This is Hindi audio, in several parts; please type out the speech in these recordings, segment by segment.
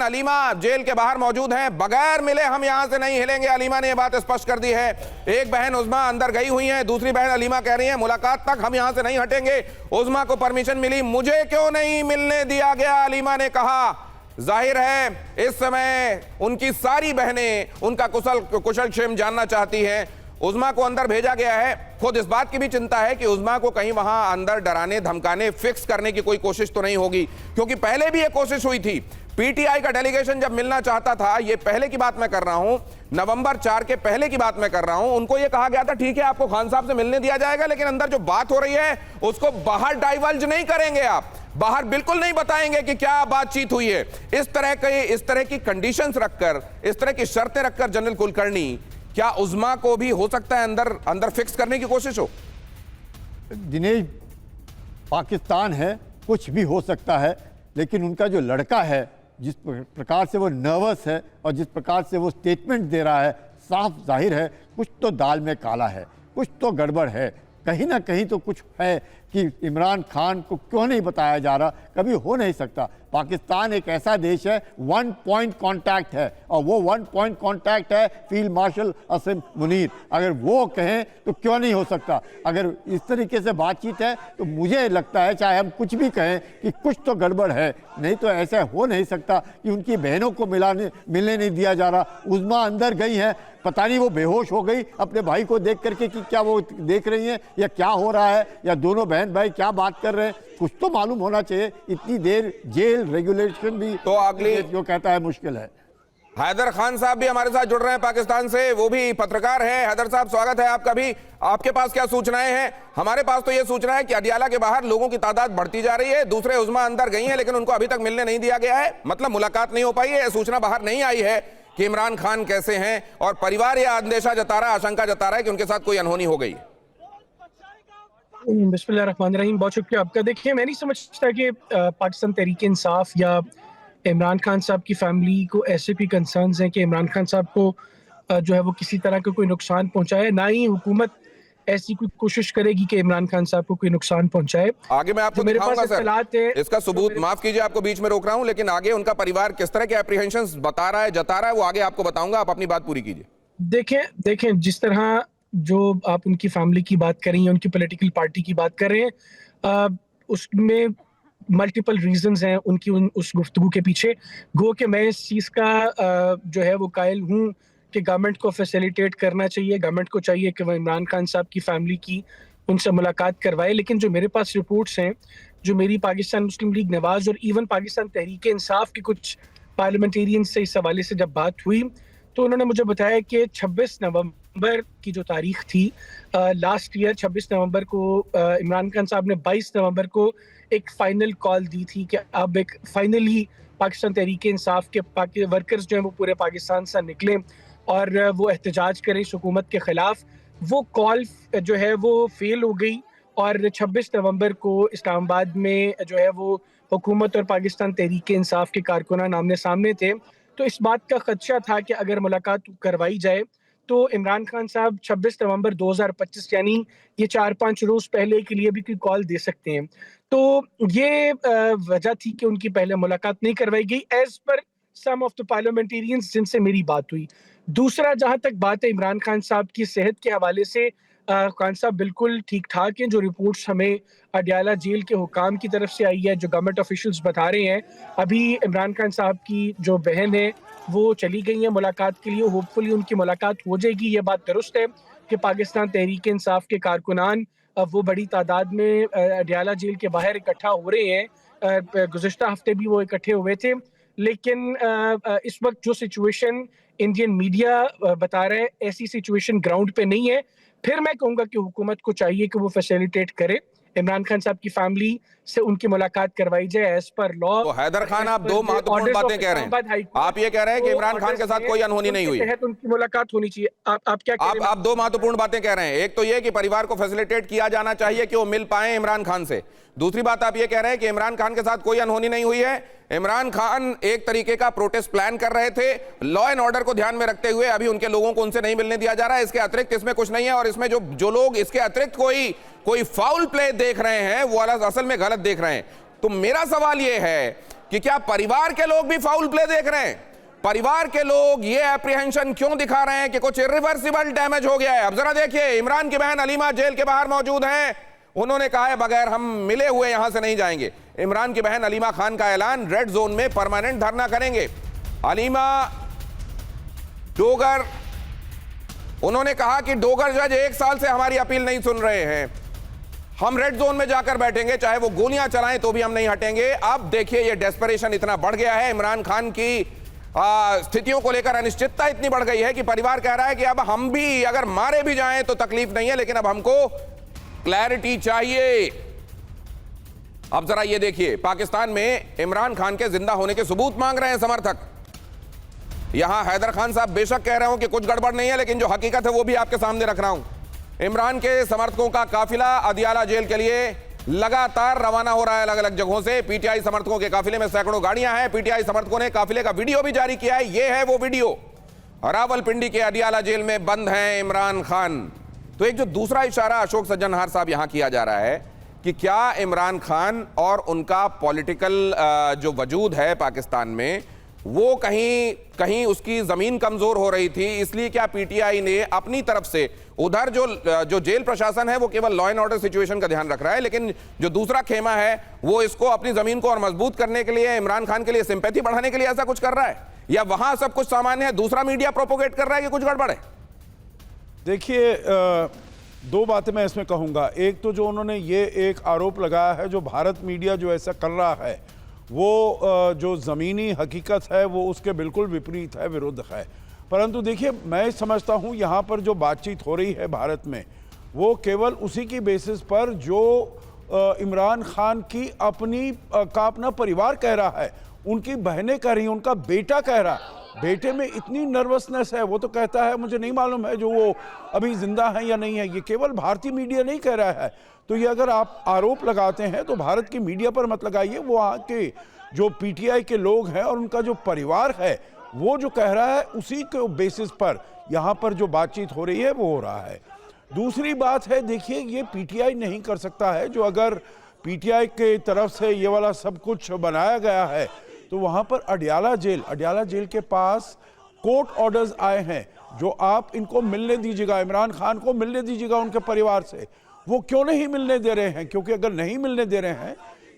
अलीमा जेल के बाहर मौजूद हैं, बगैर मिले हम यहां से नहीं हिलेंगे। अलीमा ने यह बात स्पष्ट कर दी है। एक बहन उज़्मा अंदर गई हुई है, दूसरी बहन अलीमा कह रही है मुलाकात तक हम यहां से नहीं हटेंगे। उज़्मा को परमिशन मिली, मुझे क्यों नहीं मिलने दिया गया, अलीमा ने कहा। जाहिर है इस समय उनकी सारी बहनें उनका कुशल क्षेम जानना चाहती हैं। उज़्मा को अंदर भेजा गया है। खुद इस बात की भी चिंता है कि उज़्मा को कहीं वहां अंदर डराने धमकाने फिक्स करने की कोई कोशिश तो नहीं होगी, क्योंकि पहले भी एक कोशिश हुई थी। पीटीआई का डेलीगेशन जब मिलना चाहता था, ये पहले की बात मैं कर रहा हूं, नवंबर 4 के पहले की बात मैं कर रहा हूं, उनको ये कहा गया था ठीक है आपको खान साहब से मिलने दिया जाएगा, लेकिन अंदर जो बात हो रही है उसको बाहर डाइवर्ज नहीं करेंगे, आप बाहर बिल्कुल नहीं बताएंगे कि क्या बातचीत हुई है। इस तरह की कंडीशंस रखकर, इस तरह की शर्तें रखकर जनरल कुलकर्णी, क्या उज़्मा को भी हो सकता है अंदर फिक्स करने की कोशिश हो? दिनेश, पाकिस्तान है, कुछ भी हो सकता है, लेकिन उनका जो लड़का है, जिस प्रकार से वो नर्वस है और जिस प्रकार से वो स्टेटमेंट दे रहा है, साफ जाहिर है कुछ तो दाल में काला है, कुछ तो गड़बड़ है। कहीं ना कहीं तो कुछ है कि इमरान खान को क्यों नहीं बताया जा रहा। कभी हो नहीं सकता। पाकिस्तान एक ऐसा देश है, वन पॉइंट कांटेक्ट है, और वो वन पॉइंट कांटेक्ट है फील्ड मार्शल असीम मुनीर। अगर वो कहें तो क्यों नहीं हो सकता। अगर इस तरीके से बातचीत है तो मुझे लगता है चाहे हम कुछ भी कहें कि कुछ तो गड़बड़ है, नहीं तो ऐसा हो नहीं सकता कि उनकी बहनों को मिलने नहीं दिया जा रहा। उज़्मा अंदर गई है, पता नहीं वो बेहोश हो गई अपने भाई को देख करके कि क्या वो देख रही हैं या क्या हो रहा है, या दोनों बहन भाई क्या बात कर रहे हैं, कुछ तो मालूम होना चाहिए। इतनी देर जेल रेगुलेशन भी तो अगली जो कहता है मुश्किल है। हैदर खान साहब भी हमारे साथ जुड़ रहे हैं पाकिस्तान से, वो भी पत्रकार हैं। हैदर साहब स्वागत है आपका भी। आपके पास क्या सूचनाएं हैं? हमारे पास तो ये सूचना है कि अडियाला के बाहर लोगों की तादाद बढ़ती जा रही है। दूसरे उज़्मा अंदर गई हैं, लेकिन उनको अभी तक मिलने नहीं दिया गया है, मतलब मुलाकात नहीं हो पाई है। सूचना बाहर नहीं आई है कि इमरान खान कैसे हैं, और परिवार यह अंदेशा जता रहा, आशंका जता रहा है कि उनके साथ कोई अनहोनी हो गई। बिस्मिल्लाहिर्रहमानिर्रहीम, बहुत शुक्रिया आपका। देखिए, मैं नहीं समझता कि पाकिस्तान तहरीक इंसाफ या इमरान खान साहब की फैमिली को ऐसे भी कंसर्न्स हैं कि इमरान खान साहब को जो है वो किसी तरह का कोई नुकसान पहुंचाए। ना ही हुकूमत ऐसी कोई कोशिश करेगी कि इमरान खान साहब को कोई नुकसान पहुंचाए। आगे मैं आपको दिखाऊंगा सर इसका सबूत। माफ कीजिए आपको बीच में रोक रहा हूं, लेकिन आगे उनका परिवार किस तरह के एप्रीहेंशंस बता रहा है, जता रहा है, वो आगे आपको बताऊंगा। आप अपनी बात पूरी कीजिए। देखें जिस तरह जो आप उनकी फैमिली की बात कर रही हैं, उनकी पॉलिटिकल पार्टी की बात कर रहे हैं, उसमें मल्टीपल रीजंस हैं उनकी उस गुफ्तगू के पीछे। गो कि मैं इस चीज़ का जो है वो कायल हूँ कि गवर्नमेंट को फैसिलिटेट करना चाहिए, गवर्नमेंट को चाहिए कि वह इमरान खान साहब की फैमिली की उनसे मुलाकात करवाए। लेकिन जो मेरे पास रिपोर्ट्स हैं, जो मेरी पाकिस्तान मुस्लिम लीग नवाज और इवन पाकिस्तान तहरीक इंसाफ के कुछ पार्लियामेंटेरियन से इस हवाले से जब बात हुई, तो उन्होंने मुझे बताया कि 26 नवंबर की जो तारीख थी, लास्ट ईयर 26 नवंबर को इमरान खान साहब ने 22 नवंबर को एक फाइनल कॉल दी थी कि अब एक फाइनली पाकिस्तान तहरीक इंसाफ के वर्कर्स जो हैं वो पूरे पाकिस्तान से निकलें और वो एहतजाज करें इस हुकूमत के ख़िलाफ़। वो कॉल जो है वो फेल हो गई, और 26 नवंबर को इस्लामाबाद में जो है वो हुकूमत और पाकिस्तान तहरीक इंसाफ के कारकुनान आमने सामने थे। तो इस बात का खदशा था कि अगर मुलाकात करवाई जाए तो इमरान खान साहब 26 नवंबर 2025 यानी ये 4-5 रोज़ पहले के लिए भी कोई कॉल दे सकते हैं। तो ये वजह थी कि उनकी पहले मुलाकात नहीं करवाई गई as per some of the parliamentarians जिनसे मेरी बात हुई। दूसरा, जहाँ तक बात है इमरान खान साहब की सेहत के हवाले से, खान साहब बिल्कुल ठीक ठाक हैं। जो रिपोर्ट्स हमें अडियाला जेल के हुकाम की तरफ से आई है, जो गवर्नमेंट ऑफिशियल्स बता रहे हैं, अभी इमरान खान साहब की जो बहन है वो चली गई है मुलाकात के लिए। होपफुली उनकी मुलाकात हो जाएगी। ये बात दुरुस्त है कि पाकिस्तान तहरीक इंसाफ के कारकुनान वो बड़ी तादाद में अडियाला जेल के बाहर इकट्ठा हो रहे हैं। गुज़िश्ता हफ्ते भी वो इकट्ठे हुए थे, लेकिन इस वक्त जो सिचुएशन इंडियन मीडिया बता रहा है, ऐसी सिचुएशन ग्राउंड पे नहीं है। फिर मैं कहूँगा कि हुकूमत को चाहिए कि वो फैसिलिटेट करे, इमरान खान साहब की फैमिली से उनकी मुलाकात करवाई जाए एज पर लॉ। तो हैदर खान, आप दो महत्वपूर्ण बातें कह रहे हैं। आप ये कह रहे हैं कि इमरान खान के साथ कोई अनहोनी नहीं हुई, उनकी मुलाकात होनी चाहिए। आप क्या कह रहे हैं? आप दो महत्वपूर्ण बातें कह रहे हैं। एक तो ये कि परिवार को फैसिलिटेट किया जाना चाहिए कि वो मिल पाए इमरान खान से। दूसरी बात आप ये कह रहे हैं कि इमरान खान के साथ कोई अनहोनी नहीं हुई है। इमरान खान एक तरीके का प्रोटेस्ट प्लान कर रहे थे, लॉ एंड ऑर्डर को ध्यान में रखते हुए अभी उनके लोगों को उनसे नहीं मिलने दिया जा रहा है। इसके अतिरिक्त इसमें कुछ नहीं है, और इसमें जो लोग इसके अतिरिक्त कोई फाउल प्ले देख रहे हैं वो असल में गलत देख रहे हैं। तो मेरा सवाल ये है कि क्या परिवार के लोग भी फाउल प्ले देख रहे हैं? परिवार के लोग ये एप्रीहेंशन क्यों दिखा रहे हैं कि कुछ इरिवर्सिबल डैमेज हो गया है? अब जरा देखिए, इमरान की बहन अलीमा जेल के बाहर मौजूद हैं। उन्होंने कहा है बगैर हम मिले हुए यहां से नहीं जाएंगे। इमरान की बहन अलीमा खान का ऐलान, रेड जोन में परमानेंट धरना करेंगे। अलीमा डोगर, उन्होंने कहा कि डोगर जज 1 साल से हमारी अपील नहीं सुन रहे हैं, हम रेड जोन में जाकर बैठेंगे, चाहे वो गोलियां चलाएं तो भी हम नहीं हटेंगे। अब देखिए ये डेस्परेशन इतना बढ़ गया है, इमरान खान की स्थितियों को लेकर अनिश्चितता इतनी बढ़ गई है कि परिवार कह रहा है कि अब हम भी अगर मारे भी जाएं तो तकलीफ नहीं है, लेकिन अब हमको क्लैरिटी चाहिए। अब जरा ये देखिए, पाकिस्तान में इमरान खान के जिंदा होने के सबूत मांग रहे हैं समर्थक। यहां हैदर खान साहब बेशक कह रहे हो कि कुछ गड़बड़ नहीं है, लेकिन जो हकीकत है वो भी आपके सामने रख रहा हूं। इमरान के समर्थकों का काफिला अदियाला जेल के लिए लगातार रवाना हो रहा है अलग अलग जगहों से। पीटीआई समर्थकों के काफिले में सैकड़ों गाड़ियां हैं। पीटीआई समर्थकों ने काफिले का वीडियो भी जारी किया है। यह है वो वीडियो। रावलपिंडी के अदियाला जेल में बंद हैं इमरान खान। तो एक जो दूसरा इशारा अशोक सज्जनहार साहब यहां किया जा रहा है कि क्या इमरान खान और उनका पॉलिटिकल जो वजूद है पाकिस्तान में, वो कहीं कहीं उसकी जमीन कमजोर हो रही थी, इसलिए क्या पीटीआई ने अपनी तरफ से उधर जो जेल प्रशासन है वो केवल लॉ एंड ऑर्डर सिचुएशन का ध्यान रख रहा है, लेकिन जो दूसरा खेमा है वो इसको अपनी जमीन को और मजबूत करने के लिए, इमरान खान के लिए सिंपैथी बढ़ाने के लिए ऐसा कुछ कर रहा है, या वहां सब कुछ सामान्य है, दूसरा मीडिया प्रोपोगेट कर रहा है कि कुछ गड़बड़ है? देखिए, 2 बातें मैं इसमें कहूंगा। एक तो जो उन्होंने ये एक आरोप लगाया है, जो भारत मीडिया जो ऐसा कर रहा है वो जो ज़मीनी हकीकत है वो उसके बिल्कुल विपरीत है, विरुद्ध है। परंतु देखिए, मैं समझता हूँ यहाँ पर जो बातचीत हो रही है भारत में, वो केवल उसी की बेसिस पर जो इमरान खान की अपना परिवार कह रहा है, उनकी बहनें कह रही हैं, उनका बेटा कह रहा है। बेटे में इतनी नर्वसनेस है, वो तो कहता है मुझे नहीं मालूम है जो वो अभी जिंदा है या नहीं है। ये केवल भारतीय मीडिया नहीं कह रहा है। तो ये अगर आप आरोप लगाते हैं तो भारत की मीडिया पर मत लगाइए, वो वहाँ के जो पीटीआई के लोग हैं और उनका जो परिवार है वो जो कह रहा है, उसी के बेसिस पर यहाँ पर जो बातचीत हो रही है वो हो रहा है। दूसरी बात है, देखिए, ये पीटीआई नहीं कर सकता है। जो अगर पीटीआई के तरफ से ये वाला सब कुछ बनाया गया है तो वहाँ पर अडियाला जेल के पास कोर्ट ऑर्डर्स आए हैं जो आप इनको मिलने दीजिएगा, इमरान खान को मिलने दीजिएगा उनके परिवार से। वो क्यों नहीं मिलने दे रहे हैं? क्योंकि अगर नहीं मिलने दे रहे हैं,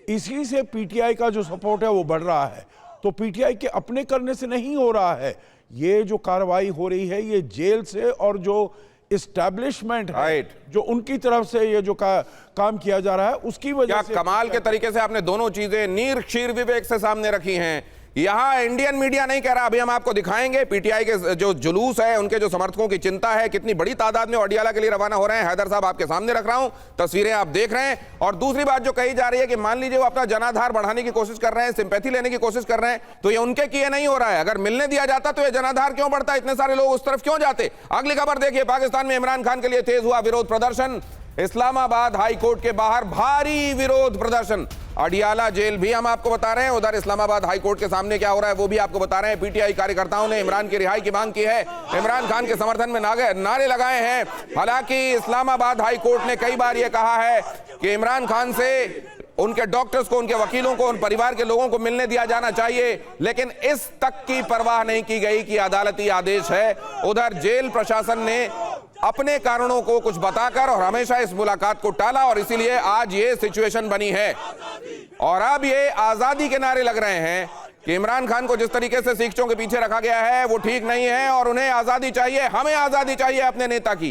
इसी से पीटीआई का जो सपोर्ट है वो बढ़ रहा है। तो पीटीआई के अपने करने से नहीं हो रहा है। ये जो कार्रवाई हो रही है ये जेल से और जो इस्टेब्लिशमेंट है, जो उनकी तरफ से ये जो काम किया जा रहा है उसकी वजह से। कमाल के तरीके से आपने दोनों चीजें नीर क्षीर विवेक से सामने रखी हैं। यहां इंडियन मीडिया नहीं कह रहा, अभी हम आपको दिखाएंगे पीटीआई के जो जुलूस है, उनके जो समर्थकों की चिंता है, कितनी बड़ी तादाद में अडियाला के लिए रवाना हो रहे हैं। हैदर साहब आपके सामने रख रहा हूं, तस्वीरें आप देख रहे हैं। और दूसरी बात जो कही जा रही है कि मान लीजिए वो अपना जनाधार बढ़ाने की कोशिश कर रहे हैं, सिंपैथी लेने की कोशिश कर रहे हैं, तो ये उनके किए नहीं हो रहा है। अगर मिलने दिया जाता तो ये जनाधार क्यों बढ़ता, इतने सारे लोग उस तरफ क्यों जाते? अगली खबर देखिए, पाकिस्तान में इमरान खान के लिए तेज हुआ विरोध प्रदर्शन। इस्लामाबाद हाई कोर्ट के बाहर भारी विरोध प्रदर्शन। अडियाला जेल भी हम आपको बता रहे हैं, उधर इस्लामाबाद हाई कोर्ट के सामने क्या हो रहा है वो भी आपको बता रहे हैं। पीटीआई कार्यकर्ताओं ने इमरान की रिहाई की मांग की है, इमरान खान के समर्थन में नारे लगाए हैं। हालांकि इस्लामाबाद हाई कोर्ट ने कई बार यह कहा है कि इमरान खान से उनके डॉक्टर्स को, उनके वकीलों को, उन परिवार के लोगों को मिलने दिया जाना चाहिए, लेकिन इस तक की परवाह नहीं की गई कि अदालती आदेश है। उधर जेल प्रशासन ने अपने कारणों को कुछ बताकर और हमेशा इस मुलाकात को टाला और इसीलिए आज ये सिचुएशन बनी है। और अब ये आजादी के नारे लग रहे हैं कि इमरान खान को जिस तरीके से सिखों के पीछे रखा गया है वो ठीक नहीं है और उन्हें आजादी चाहिए, हमें आजादी चाहिए अपने नेता की।